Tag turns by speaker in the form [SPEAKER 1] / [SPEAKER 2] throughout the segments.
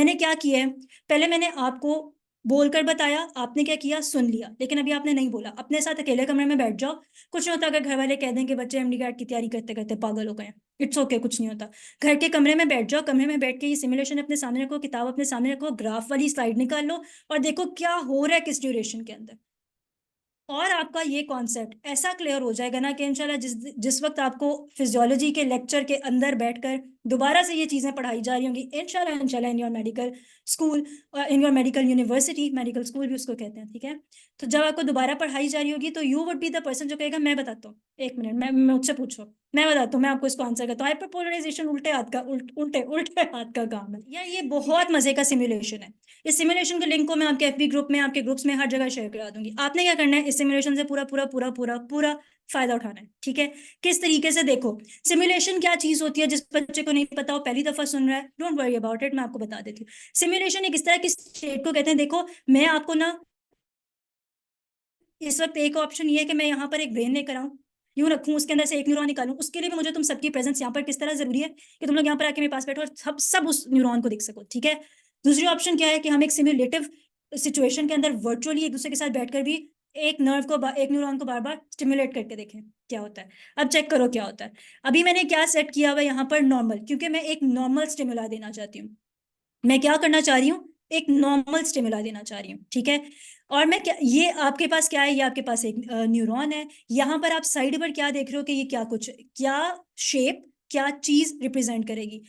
[SPEAKER 1] मैंने क्या किया है, पहले मैंने आपको बोलकर बताया, आपने क्या किया, सुन लिया, लेकिन अभी आपने नहीं बोला। अपने साथ अकेले कमरे में बैठ जाओ। कुछ नहीं होता अगर घर वाले कह दें कि बच्चे एमडी कैट की तैयारी करते करते पागल हो गए हैं। इट्स ओके, कुछ नहीं होता। घर के कमरे में बैठ जाओ, कमरे में बैठ के ये सिमुलेशन अपने सामने रखो, किताब अपने सामने रखो, ग्राफ वाली स्लाइड निकाल लो और देखो क्या हो रहा है किस ड्यूरेशन के अंदर। और आपका ये कॉन्सेप्ट ऐसा क्लियर हो जाएगा ना कि इंशाल्लाह जिस जिस वक्त आपको फिजियोलॉजी के लेक्चर के अंदर बैठकर दोबारा से ये चीजें पढ़ाई जा रही होंगी, इंशाल्लाह इंशाल्लाह in your medical school, in your medical university, medical school भी उसको कहते हैं, ठीक है। तो जब आपको दोबारा पढ़ाई जा रही होगी तो you would be the person जो कहेगा मैं बताता हूँ, एक मिनट, मैं मुझसे पूछो, मैं बताता हूँ, मैं आपको इसको आंसर करता हूँ। हाइपरपोलराइजेशन उल्टे हाथ का उल्टे उल्टे हाथ का काम है यार। ये बहुत मजे का सिमुलेशन है। इस सिमुलेशन के लिंक को मैं आपके एफबी ग्रुप में, आपके ग्रुप्स में हर जगह शेयर करा दूंगी। आपने क्या करना है, इस सिमुलेशन से पूरा पूरा पूरा पूरा पूरा फायदा उठाना है, ठीक है। किस तरीके से, देखो सिमुलेशन क्या चीज होती है, जिस बच्चे को नहीं पता हो, पहली दफा सुन रहा है, डोंट वरी अबाउट इट, मैं आपको बता देती हूँ। सिमुलेशन एक इस तरह की स्टेट को कहते हैं। देखो मैं आपको ना इस वक्त एक ऑप्शन ये है कि मैं यहाँ पर एक ब्रेन लेकर आऊँ, यूं रखूं, उसके अंदर से एक न्यूरॉन निकालूं। उसके लिए भी मुझे तुम सबकी प्रेजेंस यहाँ पर किस तरह जरूरी है कि तुम लोग यहाँ पर आके मेरे पास बैठो और सब उस न्यूरॉन को देख सको, ठीक है। दूसरी ऑप्शन क्या है कि हम एक सिमुलेटिव सिचुएशन के अंदर वर्चुअली एक दूसरे के साथ बैठकर भी एक एक न्यूरॉन को बार बार स्टिमुलेट करके देखें क्या होता है। अब चेक करो क्या होता है। अभी मैंने क्या सेट किया हुआ यहाँ पर, नॉर्मल, क्योंकि मैं एक नॉर्मल स्टिमुला देना चाहती हूँ। मैं क्या करना चाह रही हूँ, एक नॉर्मल स्टिमुला देना चाह रही हूँ, ठीक है। और मैं क्या, ये आपके पास क्या है, ये आपके पास एक न्यूरॉन है। यहाँ पर आप साइड पर क्या देख रहे हो कि ये क्या कुछ, क्या शेप, क्या चीज रिप्रेजेंट करेगी।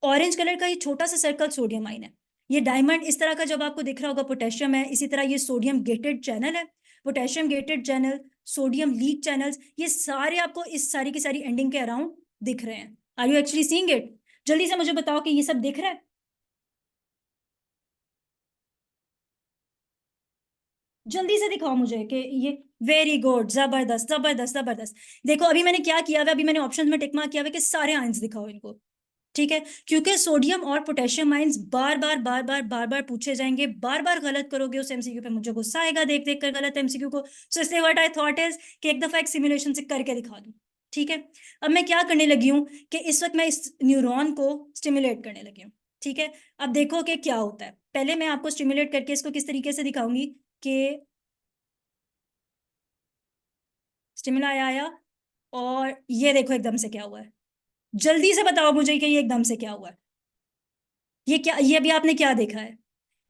[SPEAKER 1] ऑरेंज कलर का ये छोटा सा सर्कल सोडियम आइन है। ये डायमंड इस तरह का जब आपको दिख रहा होगा पोटेशियम है। इसी तरह ये सोडियम गेटेड चैनल है, potassium gated channel, sodium leak channels, ये सारे आपको इस सारी की सारी एंडिंग के अराउंड दिख रहे हैं। Are you actually seeing it? जल्दी से मुझे बताओ कि ये सब दिख रहा है। जल्दी से दिखाओ मुझे कि ये, वेरी गुड, जबरदस्त जबरदस्त जबरदस्त। देखो अभी मैंने क्या किया हुआ, अभी मैंने ऑप्शन में टिक मार्क किया हुआ कि सारे आयंस दिखाओ इनको, ठीक है। क्योंकि सोडियम और पोटेशियम आयंस बार बार बार बार बार बार पूछे जाएंगे। बार बार गलत करोगे उस एमसीक्यू पे मुझे गुस्सा आएगा देख देख कर गलत एमसीक्यू को। सो इसलिए व्हाट आई थॉट इज कि एक दफा एक सिमुलेशन से करके दिखा दूं, ठीक है। अब मैं क्या करने लगी हूँ कि इस वक्त मैं इस न्यूरॉन को स्टिमुलेट करने लगी हूँ, ठीक है। अब देखो कि क्या होता है। पहले मैं आपको स्टिमुलेट करके इसको किस तरीके से दिखाऊंगी कि स्टिमुला आया, और ये देखो एकदम से क्या हुआ है। जल्दी से बताओ मुझे कि ये एकदम से क्या हुआ है। ये क्या, ये अभी आपने क्या देखा है,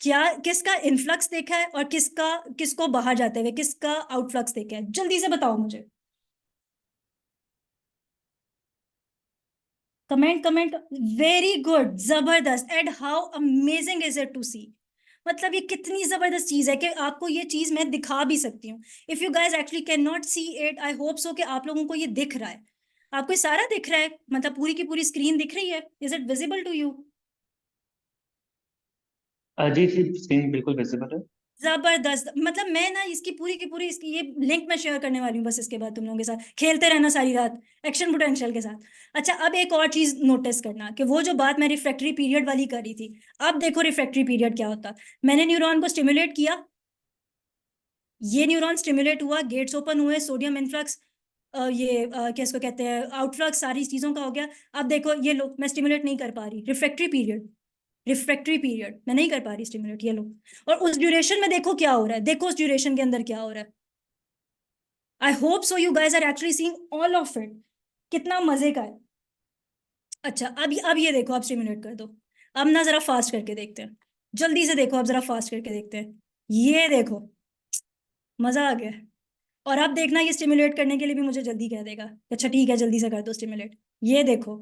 [SPEAKER 1] क्या किसका इनफ्लक्स देखा है और किसका, किसको बाहर जाते हुए, किसका आउटफ्लक्स देखा है, जल्दी से बताओ मुझे। कमेंट कमेंट, वेरी गुड, जबरदस्त। And how amazing is it to see, मतलब ये कितनी जबरदस्त चीज है कि आपको ये चीज मैं दिखा भी सकती हूँ। If you guys actually can not see it, I hope सो कि आप लोगों को ये दिख रहा है। आपको ये सारा दिख रहा है, मतलब पूरी की पूरी स्क्रीन दिख रही है। Is it visible to you?
[SPEAKER 2] जी जी, स्क्रीन बिल्कुल विजिबल है।
[SPEAKER 1] जबरदस्त, मतलब मैं ना इसकी पूरी की पूरी, इसकी ये लिंक मैं शेयर करने वाली हूँ बस। इसके बाद तुम लोगों के साथ खेलते रहना सारी रात एक्शन पोटेंशियल के साथ। अच्छा अब एक और चीज नोटिस करना कि वो जो बात मैं रिफ्रैक्टरी पीरियड वाली कर रही थी, अब देखो रिफ्रैक्टरी पीरियड क्या होता। मैंने न्यूरॉन को स्टिमुलेट किया, ये न्यूरॉन स्टिमुलेट हुआ, गेट्स ओपन हुए, सोडियम इनफ्लक्स, ये क्या इसको कहते हैं, आउटफ्लक्स, सारी चीजों का हो गया। अब देखो ये लो, मैं स्टिमुलेट नहीं कर पा रही, रिफ्रैक्टरी पीरियड, रिफ्रैक्टरी पीरियड मैं नहीं कर पा रही स्टिमुलेट, ये लो। और उस ड्यूरेशन में देखो क्या हो रहा है, देखो उस ड्यूरेशन के अंदर क्या हो रहा है। I hope so you guys are actually seeing all of it, कितना मजे का है। अच्छा अब ये देखो, आप स्टिमुलेट कर दो। अब ना जरा फास्ट करके देखते हैं, जल्दी से देखो, अब जरा फास्ट करके देखते हैं। ये देखो, मजा आ गया। और अब देखना ये स्टिमुलेट करने के लिए भी मुझे जल्दी कह देगा, अच्छा ठीक है जल्दी से कर दो स्टिमुलेट। ये देखो,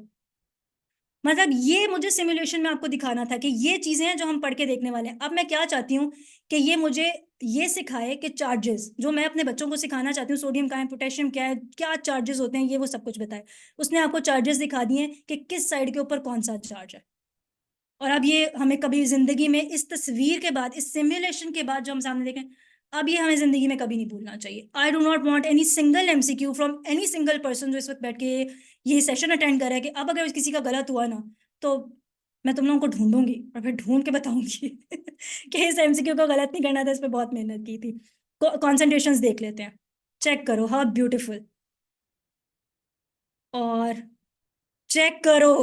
[SPEAKER 1] मतलब ये मुझे सिमुलेशन में आपको दिखाना था कि ये चीजें हैं जो हम पढ़ के देखने वाले हैं। अब मैं क्या चाहती हूँ कि ये मुझे ये सिखाए कि चार्जेस जो मैं अपने बच्चों को सिखाना चाहती हूँ, सोडियम क्या है, पोटेशियम क्या है, क्या चार्जेस होते हैं, ये वो सब कुछ बताए। उसने आपको चार्जेस दिखा दिए कि किस साइड के ऊपर कौन सा चार्ज है। और अब ये हमें कभी जिंदगी में, इस तस्वीर के बाद, इस सिमुलेशन के बाद जो हम सामने देखें, अब ये हमें जिंदगी में कभी नहीं भूलना चाहिए। I do not want any single MCQ from any single person जो इस वक्त बैठ के ये सेशन अटेंड कर रहा है कि अब अगर किसी का गलत हुआ ना, तो मैं तुम लोगों को ढूंढूंगी और फिर ढूंढ के बताऊंगी कि इस एमसीक्यू को गलत नहीं करना था, इस पर बहुत मेहनत की थी। कॉन्सेंट्रेशन देख लेते हैं, चेक करो हाउ ब्यूटिफुल। और चेक करो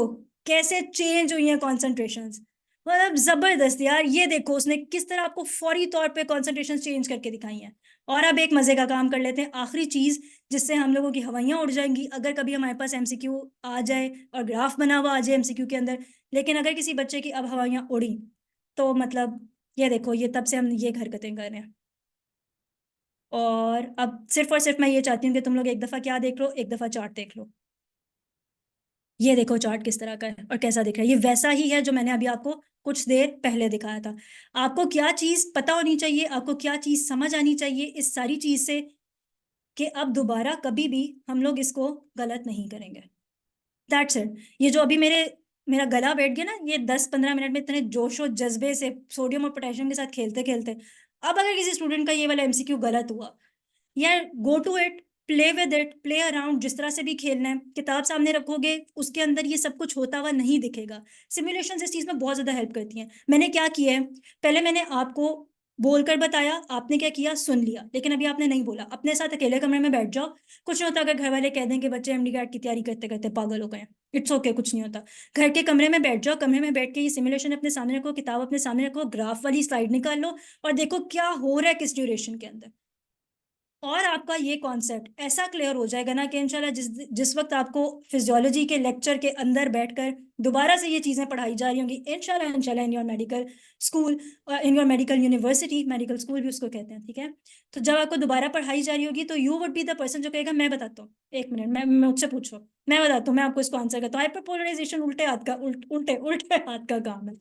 [SPEAKER 1] कैसे चेंज हुई है कॉन्सेंट्रेशंस। मतलब जबरदस्त यार, ये देखो उसने किस तरह आपको फौरी तौर पे कॉन्सेंट्रेशन चेंज करके दिखाई है। और अब एक मजे का काम कर लेते हैं, आखिरी चीज जिससे हम लोगों की हवाइयां उड़ जाएंगी, अगर कभी हमारे पास एमसीक्यू आ जाए और ग्राफ बना हुआ आ जाए एमसीक्यू के अंदर। लेकिन अगर किसी बच्चे की अब हवाइयां उड़ी, तो मतलब ये देखो, ये तब से हम ये हरकतें कर रहे हैं। और अब सिर्फ और सिर्फ मैं ये चाहती हूँ कि तुम लोग एक दफा क्या देख लो, एक दफा चार्ट देख लो। ये देखो चार्ट किस तरह का है और कैसा दिख रहा है, ये वैसा ही है जो मैंने अभी आपको कुछ देर पहले दिखाया था। आपको क्या चीज पता होनी चाहिए, आपको क्या चीज समझ आनी चाहिए इस सारी चीज से, कि अब दोबारा कभी भी हम लोग इसको गलत नहीं करेंगे। That's it. ये जो अभी मेरा गला बैठ गया ना, ये 10-15 मिनट में इतने जोशो जज्बे से सोडियम और पोटेशियम के साथ खेलते खेलते, अब अगर किसी स्टूडेंट का ये वाला एमसीक्यू गलत हुआ, यार go to it, play with it, play around, जिस तरह से भी खेलना है, किताब सामने रखोगे उसके अंदर ये सब कुछ होता हुआ नहीं दिखेगा। सिमुलेशन इस चीज में बहुत ज्यादा हेल्प करती हैं। मैंने क्या किया है, पहले मैंने आपको बोलकर बताया, आपने क्या किया, सुन लिया, लेकिन अभी आपने नहीं बोला। अपने साथ अकेले कमरे में बैठ जाओ। कुछ नहीं होता अगर घर वाले कह दें कि बच्चे एमडी कैट की तैयारी करते करते पागल हो गए, इट्स ओके, कुछ नहीं होता। घर के कमरे में बैठ जाओ, कमरे में बैठ के ये सिमुलेशन अपने सामने रखो, किताब अपने सामने रखो, ग्राफ वाली स्लाइड निकाल लो और देखो क्या हो रहा है किस ड्यूरेशन के अंदर। और आपका ये कॉन्सेप्ट ऐसा क्लियर हो जाएगा ना कि इंशाल्लाह जिस जिस वक्त आपको फिजियोलॉजी के लेक्चर के अंदर बैठकर दोबारा से ये चीजें पढ़ाई जा रही होंगी, इंशाल्लाह इंशाल्लाह, in your medical school, in your medical university, medical school भी उसको कहते हैं, ठीक है। तो जब आपको दोबारा पढ़ाई जा रही होगी तो you would be the person जो कहेगा मैं बताता हूँ, एक मिनट, मैं मुझसे पूछो, मैं बताता हूँ, मैं आपको इसको आंसर करता हूँ। हाइपरपोलराइजेशन उल्टे हाथ का, उल्टे उल्टे हाथ का काम है।